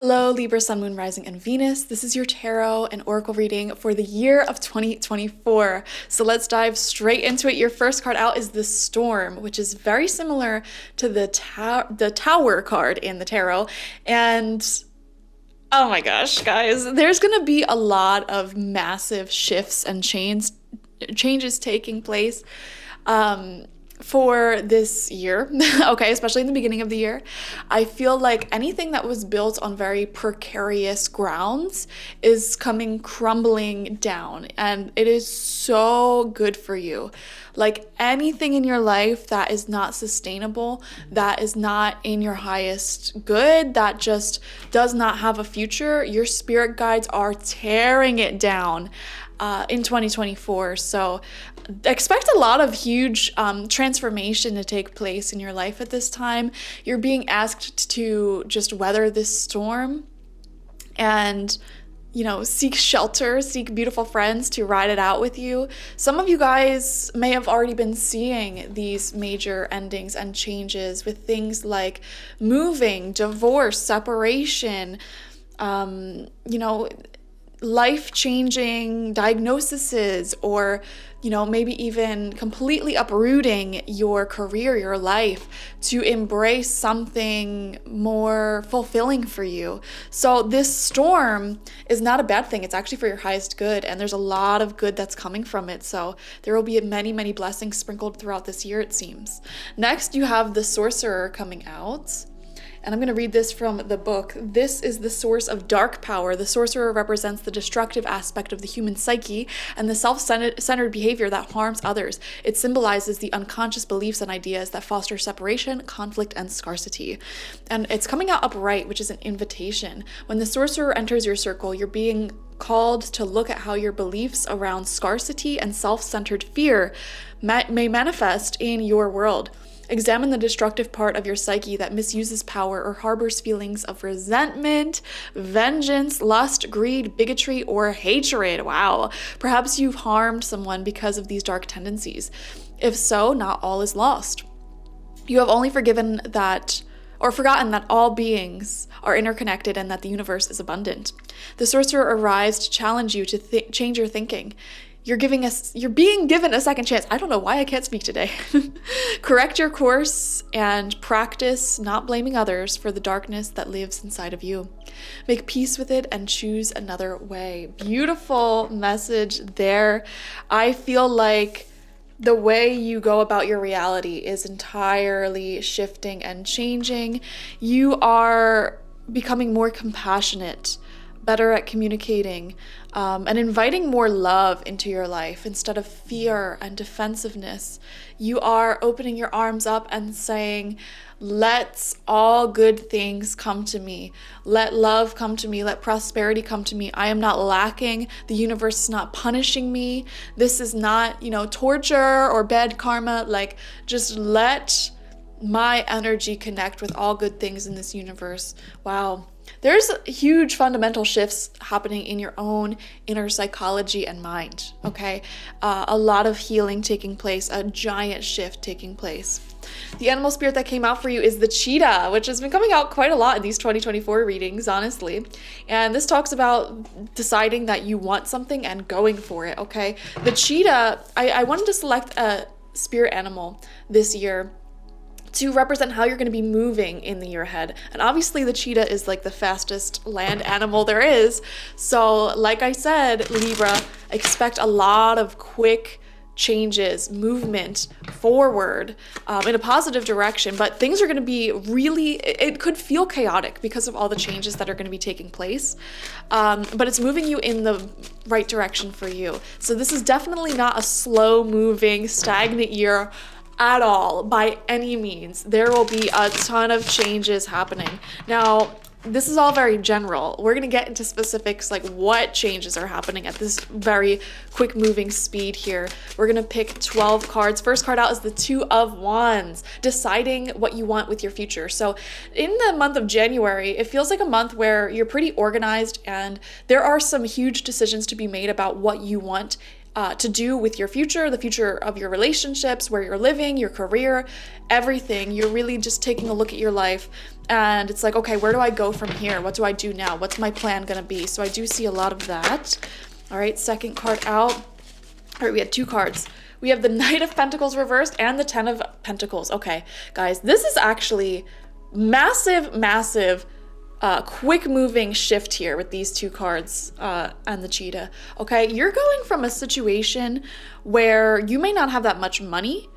Hello, Libra, Sun, Moon, Rising, and Venus. This is your tarot and oracle reading for the year of 2024. So let's dive straight into it. Your first card out is the Storm, which is very similar to the Tower card in the tarot. And oh my gosh, guys, there's gonna be a lot of massive shifts and changes taking place. For this year, okay, especially in the beginning of the year. I feel like anything that was built on very precarious grounds is coming crumbling down, and it is so good for you. Like anything in your life that is not sustainable, that is not in your highest good, that just does not have a future, your spirit guides are tearing it down in 2024. So expect a lot of huge transformation to take place in your life at this time. You're being asked to just weather this storm and seek shelter, seek beautiful friends to ride it out with you. Some of you guys may have already been seeing these major endings and changes with things like moving, divorce, separation, life-changing diagnoses, or maybe even completely uprooting your career, your life, to embrace something more fulfilling for you. So this storm is not a bad thing. It's actually for your highest good, and there's a lot of good that's coming from it. So there will be many, many blessings sprinkled throughout this year, it seems. Next, you have the Sorcerer coming out. And I'm going to read this from the book. This is the source of dark power. The sorcerer represents the destructive aspect of the human psyche and the self-centered behavior that harms others. It symbolizes the unconscious beliefs and ideas that foster separation, conflict, and scarcity. And it's coming out upright, which is an invitation. When the sorcerer enters your circle, you're being called to look at how your beliefs around scarcity and self-centered fear may manifest in your world. Examine the destructive part of your psyche that misuses power or harbors feelings of resentment, vengeance, lust, greed, bigotry, or hatred. Wow. Perhaps you've harmed someone because of these dark tendencies. If so, not all is lost. You have only forgotten that all beings are interconnected and that the universe is abundant. The sorcerer arrives to challenge you to change your thinking. You're being given a second chance. I don't know why I can't speak today. Correct your course and practice not blaming others for the darkness that lives inside of you. Make peace with it and choose another way. Beautiful message there. I feel like the way you go about your reality is entirely shifting and changing. You are becoming more compassionate, better at communicating, and inviting more love into your life instead of fear and defensiveness. You are opening your arms up and saying, let all good things come to me. Let love come to me. Let prosperity come to me. I am not lacking. The universe is not punishing me. This is not, torture or bad karma. Just let my energy connect with all good things in this universe. Wow. There's huge fundamental shifts happening in your own inner psychology and mind, okay? A lot of healing taking place, a giant shift taking place. The animal spirit that came out for you is the cheetah, which has been coming out quite a lot in these 2024 readings, honestly. And this talks about deciding that you want something and going for it, okay? The cheetah, I wanted to select a spirit animal this year to represent how you're going to be moving in the year ahead. And obviously the cheetah is like the fastest land animal there is. So like I said, Libra, expect a lot of quick changes, movement forward in a positive direction, but things are going to be it could feel chaotic because of all the changes that are going to be taking place, but it's moving you in the right direction for you. So this is definitely not a slow moving, stagnant year at all, by any means. There will be a ton of changes happening. Now, this is all very general. We're going to get into specifics, like what changes are happening at this very quick moving speed here. We're going to pick 12 cards. First card out is the Two of Wands, deciding what you want with your future. So in the month of January, it feels like a month where you're pretty organized and there are some huge decisions to be made about what you want to do with your future, the future of your relationships, where you're living, your career, everything. You're really just taking a look at your life And it's like, okay, where do I go from here? What do I do now? What's my plan gonna be? So I do see a lot of that. All right, second card out. All right, we had 2 cards. We have the Knight of Pentacles reversed and the 10 of Pentacles. Okay, guys, this is actually massive, massive, quick moving shift here with these 2 cards and the cheetah. Okay, you're going from a situation where you may not have that much money,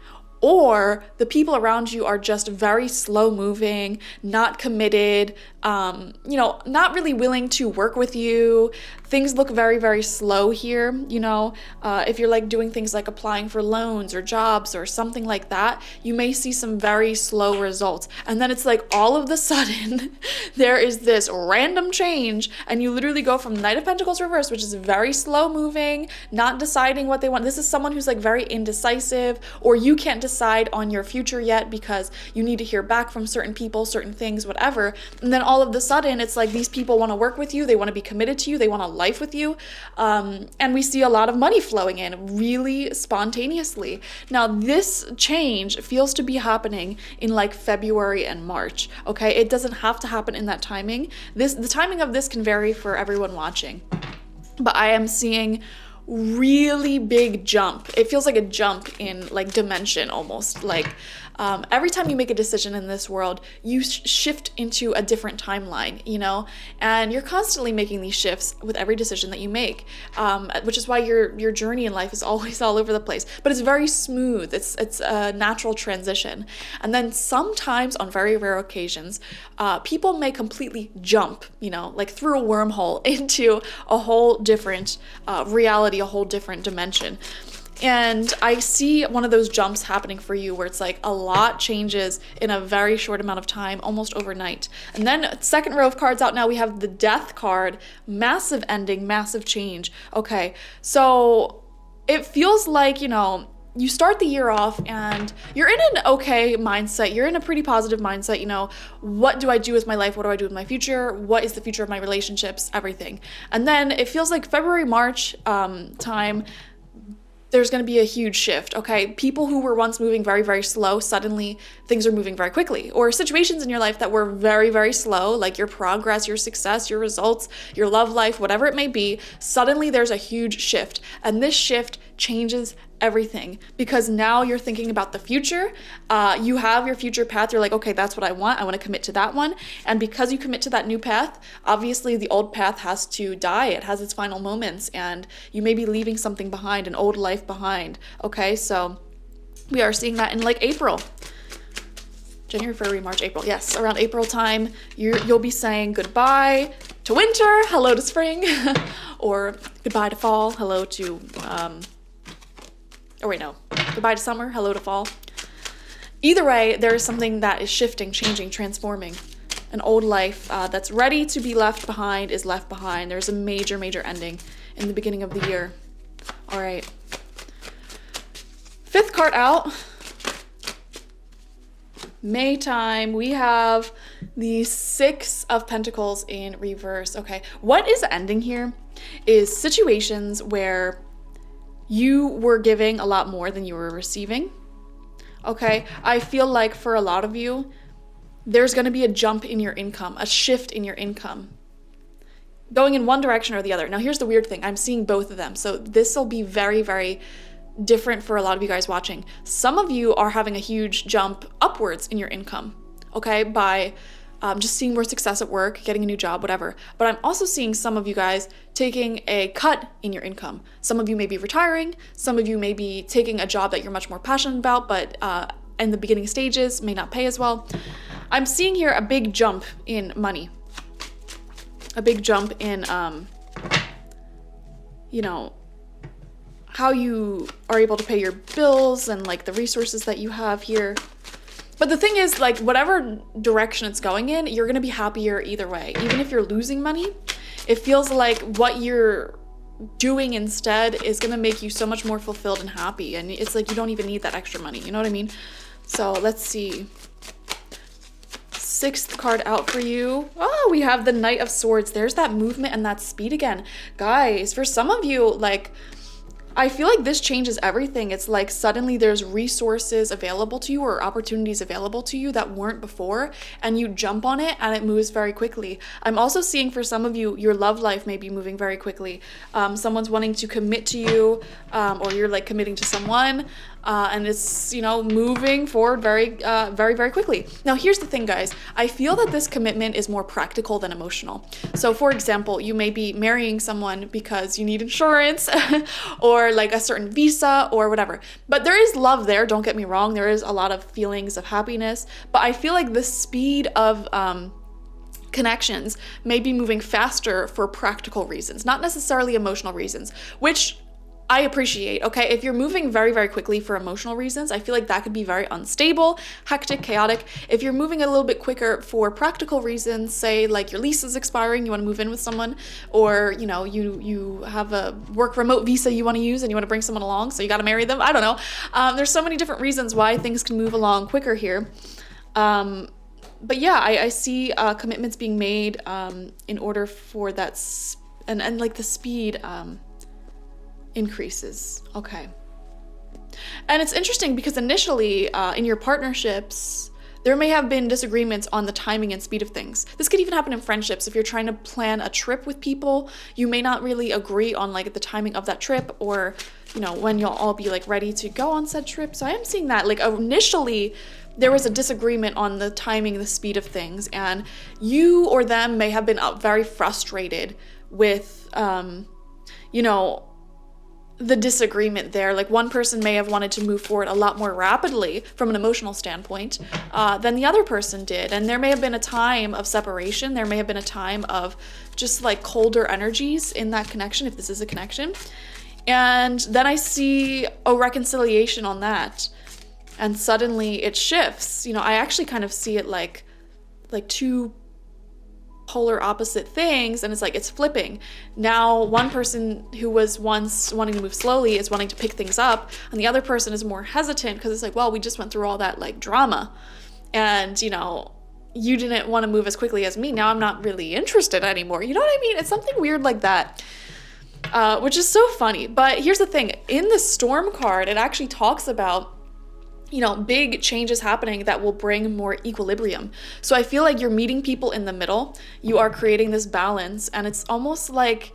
or the people around you are just very slow moving, not committed, you know, not really willing to work with you. Things look very, very slow here, you know. If you're like doing things like applying for loans or jobs or something like that, you may see some very slow results. And then it's like all of the sudden, there is this random change, and you literally go from Knight of Pentacles reverse, which is very slow moving, not deciding what they want. This is someone who's like very indecisive, or you can't decide on your future yet because you need to hear back from certain people, certain things, whatever. And then all of the sudden, it's like these people want to work with you, they want to be committed to you, they want a life with you, and we see a lot of money flowing in really spontaneously. Now, this change feels to be happening in like February and March, okay? It doesn't have to happen in that timing. The timing of this can vary for everyone watching, but I am seeing really big jump. It feels like a jump in like dimension almost. Like every time you make a decision in this world, you shift into a different timeline, you know, and you're constantly making these shifts with every decision that you make, which is why your journey in life is always all over the place, but it's very smooth. It's a natural transition. And then sometimes, on very rare occasions, people may completely jump, you know, like through a wormhole into a whole different reality, a whole different dimension. And I see one of those jumps happening for you where it's like a lot changes in a very short amount of time, almost overnight. And then second row of cards out now, we have the Death card, massive ending, massive change. Okay, so it feels like, you know, you start the year off and you're in an okay mindset. You're in a pretty positive mindset. You know, what do I do with my life? What do I do with my future? What is the future of my relationships? Everything. And then it feels like February, March time, there's going to be a huge shift, okay? People who were once moving very, very slow, suddenly things are moving very quickly. Or situations in your life that were very, very slow, like your progress, your success, your results, your love life, whatever it may be, suddenly there's a huge shift. And this shift changes everything, because now you're thinking about the future. You have your future path. You're like, okay, that's what I want to commit to that one. And because you commit to that new path, obviously the old path has to die. It has its final moments, and you may be leaving something behind, an old life behind. Okay, so we are seeing that in like April. January, February, March, April. Yes, around April time, you'll be saying goodbye to winter, hello to spring, or goodbye to fall, hello to goodbye to summer, hello to fall. Either way, there is something that is shifting, changing, transforming. An old life that's ready to be left behind is left behind. There's a major, major ending in the beginning of the year. All right. Fifth card out. May time, we have the Six of Pentacles in reverse. Okay, what is ending here is situations where you were giving a lot more than you were receiving. Okay, I feel like for a lot of you, there's going to be a jump in your income, a shift in your income, going in one direction or the other. Now, here's the weird thing. I'm seeing both of them. So this will be very, very different for a lot of you guys watching. Some of you are having a huge jump upwards in your income, okay, by just seeing more success at work, getting a new job, whatever. But I'm also seeing some of you guys taking a cut in your income. Some of you may be retiring. Some of you may be taking a job that you're much more passionate about, but in the beginning stages may not pay as well. I'm seeing here a big jump in money. A big jump in, you know, how you are able to pay your bills and like the resources that you have here. But the thing is, like, whatever direction it's going in, you're going to be happier either way. Even if you're losing money, it feels like what you're doing instead is going to make you so much more fulfilled and happy. And it's like you don't even need that extra money. You know what I mean? So let's see. Sixth card out for you. Oh, we have the Knight of Swords. There's that movement and that speed again. Guys, for some of you, like, I feel like this changes everything. It's like suddenly there's resources available to you or opportunities available to you that weren't before, and you jump on it and it moves very quickly. I'm also seeing for some of you, your love life may be moving very quickly. Someone's wanting to commit to you, or you're like committing to someone. And it's, moving forward very, very quickly. Now, here's the thing, guys. I feel that this commitment is more practical than emotional. So, for example, you may be marrying someone because you need insurance or like a certain visa or whatever. But there is love there, don't get me wrong. There is a lot of feelings of happiness. But I feel like the speed of connections may be moving faster for practical reasons, not necessarily emotional reasons, which I appreciate, okay? If you're moving very quickly for emotional reasons, I feel like that could be very unstable, hectic, chaotic. If you're moving a little bit quicker for practical reasons, say like your lease is expiring, you want to move in with someone, or you have a work remote visa you want to use and you want to bring someone along, so you got to marry them. I don't know. There's so many different reasons why things can move along quicker here. But yeah, I see commitments being made in order for that, and like the speed increases. Okay. And it's interesting because initially in your partnerships, there may have been disagreements on the timing and speed of things. This could even happen in friendships. If you're trying to plan a trip with people, you may not really agree on like the timing of that trip, or when you'll all be like ready to go on said trip. So I am seeing that like initially there was a disagreement on the timing, the speed of things, and you or them may have been very frustrated with the disagreement there. Like one person may have wanted to move forward a lot more rapidly from an emotional standpoint than the other person did. And there may have been a time of separation. There may have been a time of just like colder energies in that connection, if this is a connection. And then I see a reconciliation on that. And suddenly it shifts. I actually kind of see it like two polar opposite things, and it's flipping. Now one person who was once wanting to move slowly is wanting to pick things up, and the other person is more hesitant because it's like, well, we just went through all that like drama, and you didn't want to move as quickly as me. Now I'm not really interested anymore. You know what I mean? It's something weird like that, which is so funny. But here's the thing. In the Storm card, it actually talks about big changes happening that will bring more equilibrium. So I feel like you're meeting people in the middle. You are creating this balance, and it's almost like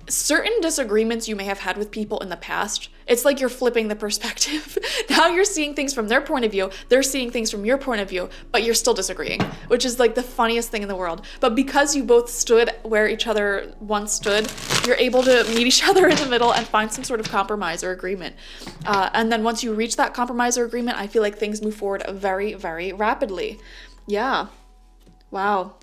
certain disagreements you may have had with people in the past. It's like you're flipping the perspective. Now you're seeing things from their point of view. They're seeing things from your point of view, but you're still disagreeing, which is like the funniest thing in the world. But because you both stood where each other once stood, you're able to meet each other in the middle and find some sort of compromise or agreement. And then once you reach that compromise or agreement, I feel like things move forward very rapidly. Yeah. Wow.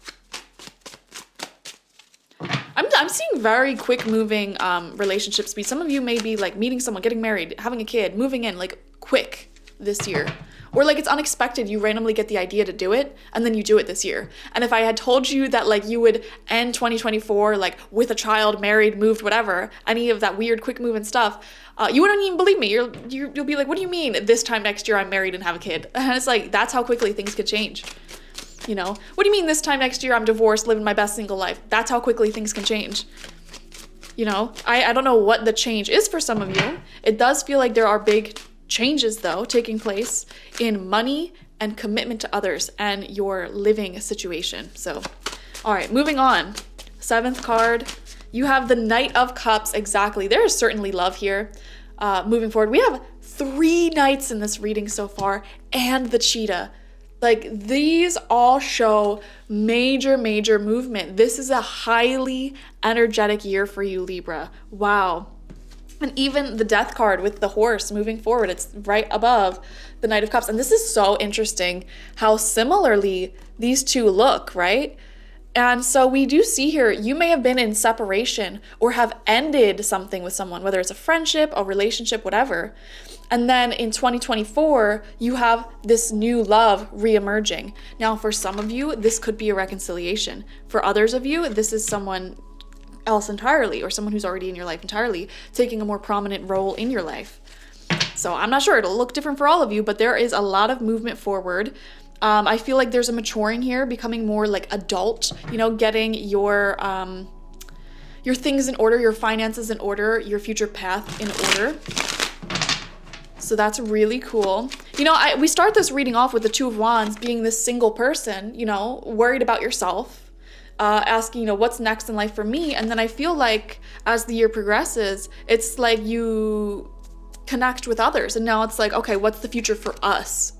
I'm seeing very quick moving relationship speed. Some of you may be like meeting someone, getting married, having a kid, moving in like quick this year. Or like it's unexpected, you randomly get the idea to do it and then you do it this year. And if I had told you that like you would end 2024 like with a child, married, moved, whatever, any of that weird quick moving stuff, you wouldn't even believe me. You'll be like, what do you mean this time next year I'm married and have a kid? And it's like, that's how quickly things could change. What do you mean this time next year I'm divorced, living my best single life? That's how quickly things can change. I don't know what the change is for some of you. It does feel like there are big changes though taking place in money and commitment to others and your living situation. So, all right, moving on. 7th card, you have the Knight of Cups. Exactly. There is certainly love here. Moving forward, we have 3 knights in this reading so far and the cheetah. Like these all show major movement. This is a highly energetic year for you, Libra. Wow. And even the Death card with the horse moving forward, it's right above the Knight of Cups. And this is so interesting how similarly these two look, right? And so we do see here, you may have been in separation or have ended something with someone, whether it's a friendship, a relationship, whatever. And then in 2024, you have this new love reemerging. Now, for some of you, this could be a reconciliation. For others of you, this is someone else entirely, or someone who's already in your life entirely, taking a more prominent role in your life. So I'm not sure, it'll look different for all of you, but there is a lot of movement forward. I feel like there's a maturing here, becoming more like adult, getting your your things in order, your finances in order, your future path in order. So that's really cool. We start this reading off with the Two of Wands being this single person, worried about yourself, asking, what's next in life for me? And then I feel like as the year progresses, it's like you connect with others. And now it's like, okay, what's the future for us?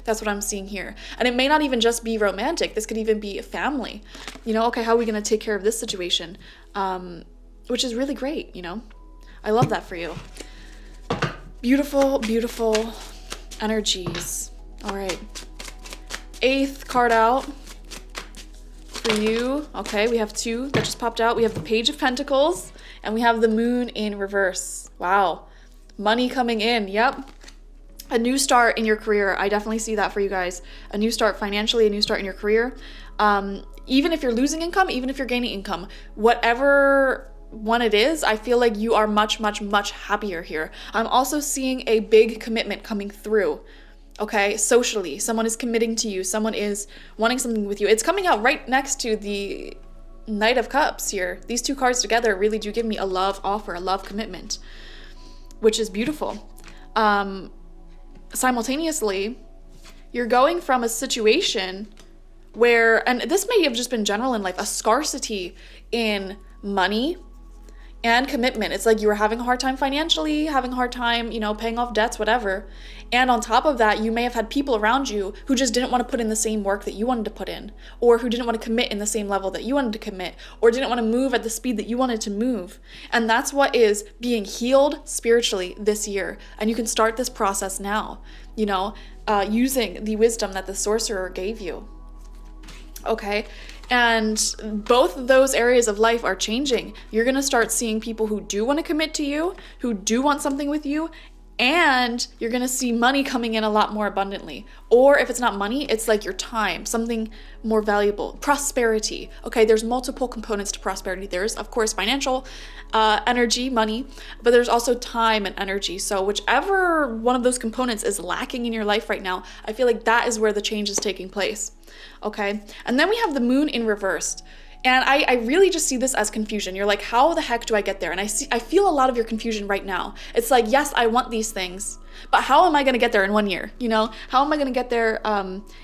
That's what I'm seeing here. And it may not even just be romantic. This could even be a family. Okay, how are we going to take care of this situation? Which is really great, I love that for you. Beautiful, beautiful energies. All right. 8th card out for you. Okay, we have 2 that just popped out. We have the Page of Pentacles and we have the Moon in reverse. Wow. Money coming in. Yep. A new start in your career. I definitely see that for you guys. A new start financially, a new start in your career. Even if you're losing income, even if you're gaining income, whatever one it is, I feel like you are much, much, much happier here. I'm also seeing a big commitment coming through. Okay, socially, someone is committing to you. Someone is wanting something with you. It's coming out right next to the Knight of Cups here. These 2 cards together really do give me a love offer, a love commitment, which is beautiful. Simultaneously, you're going from a situation where, and this may have just been general in life, a scarcity in money and commitment. It's like you were having a hard time financially, having a hard time, paying off debts, whatever. And on top of that, you may have had people around you who just didn't want to put in the same work that you wanted to put in, or who didn't want to commit in the same level that you wanted to commit, or didn't want to move at the speed that you wanted to move. And that's what is being healed spiritually this year. And you can start this process now, using the wisdom that the sorcerer gave you. Okay. And both of those areas of life are changing. You're going to start seeing people who do want to commit to you, who do want something with you, and you're going to see money coming in a lot more abundantly. Or if it's not money, it's like your time, something more valuable. Prosperity. Okay, there's multiple components to prosperity. There's, of course, financial energy, money, but there's also time and energy. So whichever one of those components is lacking in your life right now, I feel like that is where the change is taking place. Okay, and then we have the Moon in reversed. And I really just see this as confusion. You're like, how the heck do I get there? And I feel a lot of your confusion right now. It's like, yes, I want these things, but how am I going to get there in 1 year? How am I going to get there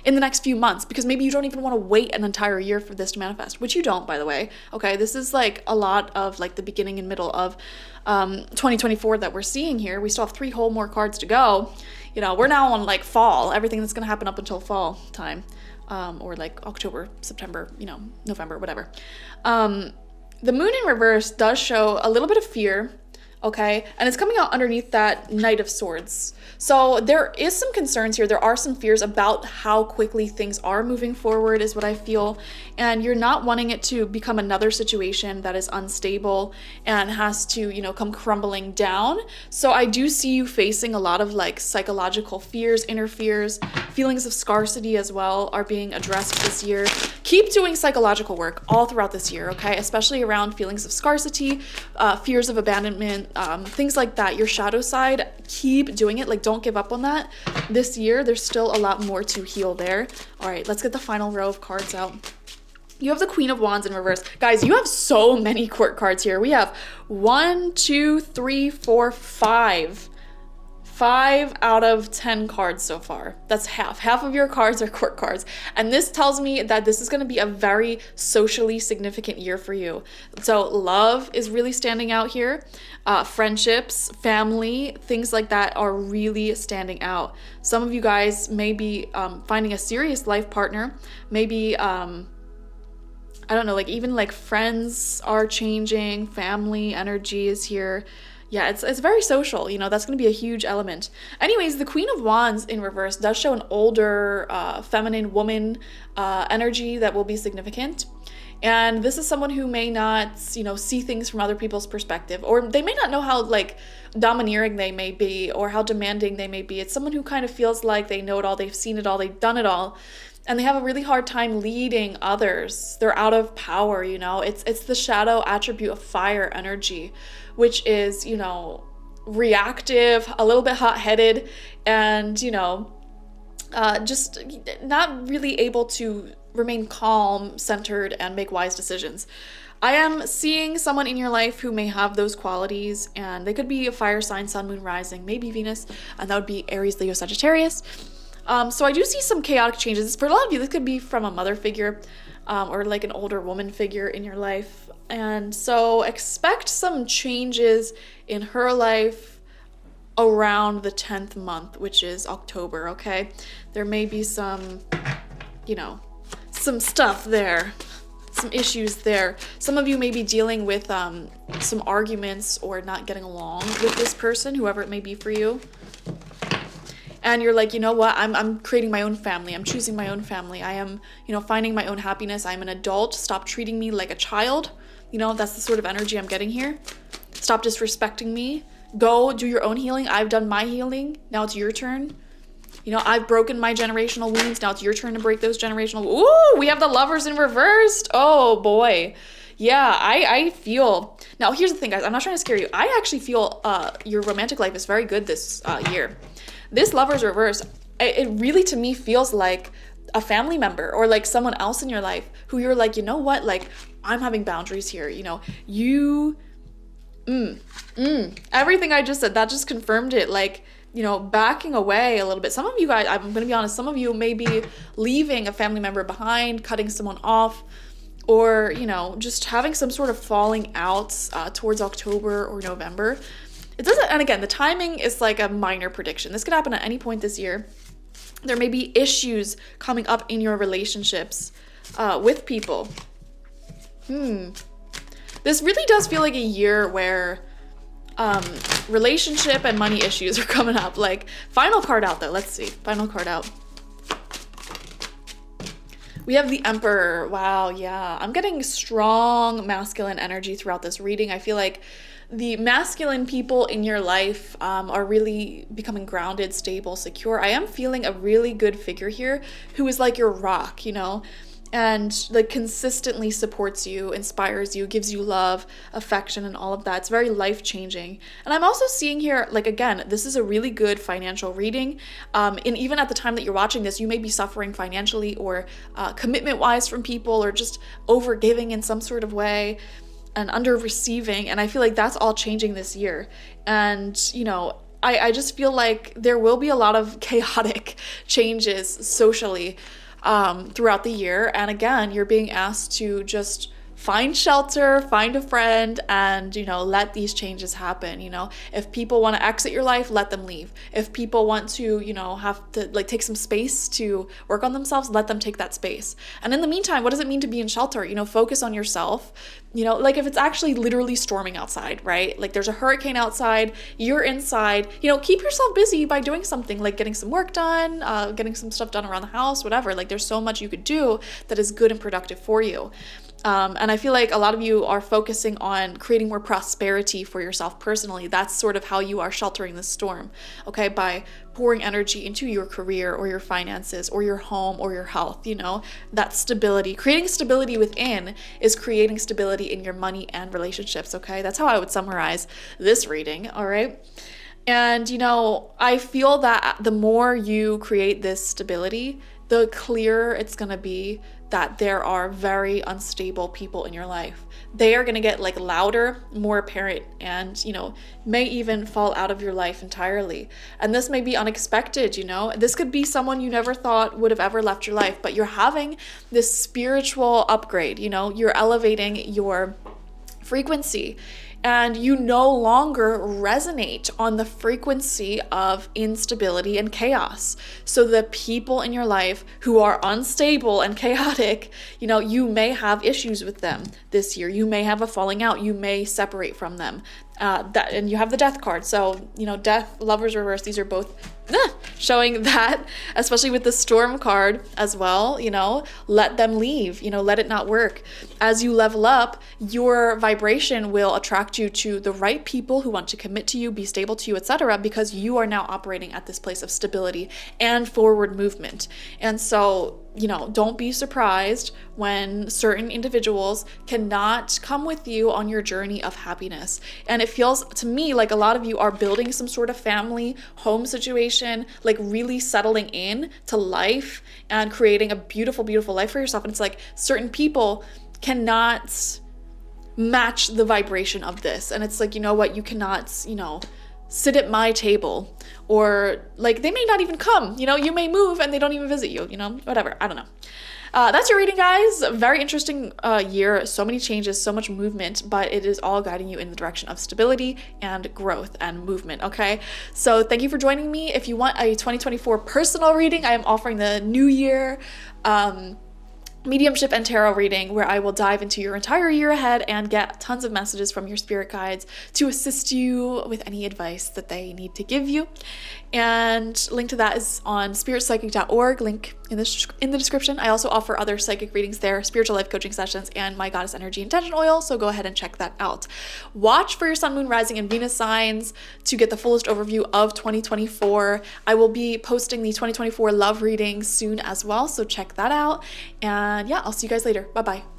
in the next few months? Because maybe you don't even want to wait an entire year for this to manifest, which you don't, by the way. Okay, this is like a lot of like the beginning and middle of 2024 that we're seeing here. We still have 3 whole more cards to go. We're now on like fall, everything that's going to happen up until fall time. Or like October, September, November, whatever. The Moon in reverse does show a little bit of fear, okay? And it's coming out underneath that Knight of Swords. So there is some concerns here. There are some fears about how quickly things are moving forward is what I feel. And you're not wanting it to become another situation that is unstable and has to, come crumbling down. So I do see you facing a lot of like psychological fears, inner fears, feelings of scarcity as well are being addressed this year. Keep doing psychological work all throughout this year, okay? Especially around feelings of scarcity, fears of abandonment, things like that. Your shadow side, keep doing it. Like, don't give up on that. This year, there's still a lot more to heal there. All right, let's get the final row of cards out. You have the Queen of Wands in reverse. Guys, you have so many court cards here. We have 1, 2, 3, 4, 5. 5 out of 10 cards so far. That's half. Half of your cards are court cards. And this tells me that this is going to be a very socially significant year for you. So love is really standing out here. Friendships, family, things like that are really standing out. Some of you guys may be finding a serious life partner. Maybe, I don't know, like even like friends are changing. Family energy is here. Yeah, it's very social, that's going to be a huge element. Anyways, the Queen of Wands in reverse does show an older, feminine woman energy that will be significant. And this is someone who may not, see things from other people's perspective, or they may not know how, like, domineering they may be or how demanding they may be. It's someone who kind of feels like they know it all, they've seen it all, they've done it all. And they have a really hard time leading others. They're out of power, It's the shadow attribute of fire energy, which is, reactive, a little bit hot-headed, and, just not really able to remain calm, centered, and make wise decisions. I am seeing someone in your life who may have those qualities, and they could be a fire sign, sun, moon, rising, maybe Venus, and that would be Aries, Leo, Sagittarius. So I do see some chaotic changes. For a lot of you, this could be from a mother figure or like an older woman figure in your life. And so expect some changes in her life around the 10th month, which is October, okay? There may be some, some stuff there, some issues there. Some of you may be dealing with some arguments or not getting along with this person, whoever it may be for you. And you're like, you know what, I'm creating my own family. I'm choosing my own family. I am, finding my own happiness. I'm an adult. Stop treating me like a child. That's the sort of energy I'm getting here. Stop disrespecting me. Go do your own healing. I've done my healing. Now it's your turn. I've broken my generational wounds. Now it's your turn to break those generational. Ooh, we have the Lovers in reversed. Oh boy. Yeah, I feel. Now here's the thing, guys. I'm not trying to scare you. I actually feel your romantic life is very good this year. This Lovers reverse, it really to me feels like a family member or like someone else in your life who you're like, you know what, like I'm having boundaries here. Everything I just said, that just confirmed it. Like, backing away a little bit. Some of you guys, I'm going to be honest, some of you may be leaving a family member behind, cutting someone off, or, just having some sort of falling out towards October or November. It doesn't, and again, the timing is like a minor prediction. This could happen at any point this year. There may be issues coming up in your relationships with people. This really does feel like a year where relationship and money issues are coming up. Like, final card out though. Let's see. Final card out. We have the Emperor. Wow, yeah. I'm getting strong masculine energy throughout this reading. I feel like the masculine people in your life are really becoming grounded, stable, secure. I am feeling a really good figure here who is like your rock, and like consistently supports you, inspires you, gives you love, affection, and all of that. It's very life-changing. And I'm also seeing here, like, again, this is a really good financial reading. And even at the time that you're watching this, you may be suffering financially or commitment-wise from people, or just over-giving in some sort of way and under receiving. And I feel like that's all changing this year. And, I just feel like there will be a lot of chaotic changes socially throughout the year. And again, you're being asked to just find shelter, find a friend, and, let these changes happen. If people want to exit your life, let them leave. If people want to, have to like take some space to work on themselves, let them take that space. And in the meantime, what does it mean to be in shelter? Focus on yourself. Like if it's actually literally storming outside, right? Like there's a hurricane outside, you're inside, keep yourself busy by doing something like getting some work done, getting some stuff done around the house, whatever. Like there's so much you could do that is good and productive for you. And I feel like a lot of you are focusing on creating more prosperity for yourself personally. That's sort of how you are sheltering the storm, okay? By pouring energy into your career or your finances or your home or your health, that stability. Creating stability within is creating stability in your money and relationships, okay? That's how I would summarize this reading, all right? And, I feel that the more you create this stability, the clearer it's going to be that there are very unstable people in your life. They are going to get like louder, more apparent, and, may even fall out of your life entirely. And this may be unexpected, This could be someone you never thought would have ever left your life, but you're having this spiritual upgrade, You're elevating your frequency. And you no longer resonate on the frequency of instability and chaos. So the people in your life who are unstable and chaotic, you may have issues with them this year. You may have a falling out. You may separate from them. And you have the Death card. So, Death, Lovers reverse, these are both showing that, especially with the Storm card as well, let them leave, let it not work. As you level up, your vibration will attract you to the right people who want to commit to you, be stable to you, etc., because you are now operating at this place of stability and forward movement. And so, don't be surprised when certain individuals cannot come with you on your journey of happiness. And it feels to me like a lot of you are building some sort of family, home situation, like really settling in to life and creating a beautiful, beautiful life for yourself. And it's like certain people cannot match the vibration of this. And it's like, you know what, you cannot, sit at my table, or like they may not even come, you may move and they don't even visit you, whatever. I don't know. That's your reading, guys. Very interesting year. So many changes, so much movement, but it is all guiding you in the direction of stability and growth and movement, okay? So thank you for joining me. If you want a 2024 personal reading, I am offering the New Year mediumship and tarot reading, where I will dive into your entire year ahead and get tons of messages from your spirit guides to assist you with any advice that they need to give you. And link to that is on spiritpsychic.org, link in the description. I also offer other psychic readings there, spiritual life coaching sessions, and my Goddess Energy Intention Oil, so go ahead and check that out. Watch for your Sun, Moon, Rising, and Venus signs to get the fullest overview of 2024. I will be posting the 2024 love reading soon as well, so check that out. And yeah, I'll see you guys later. Bye-bye.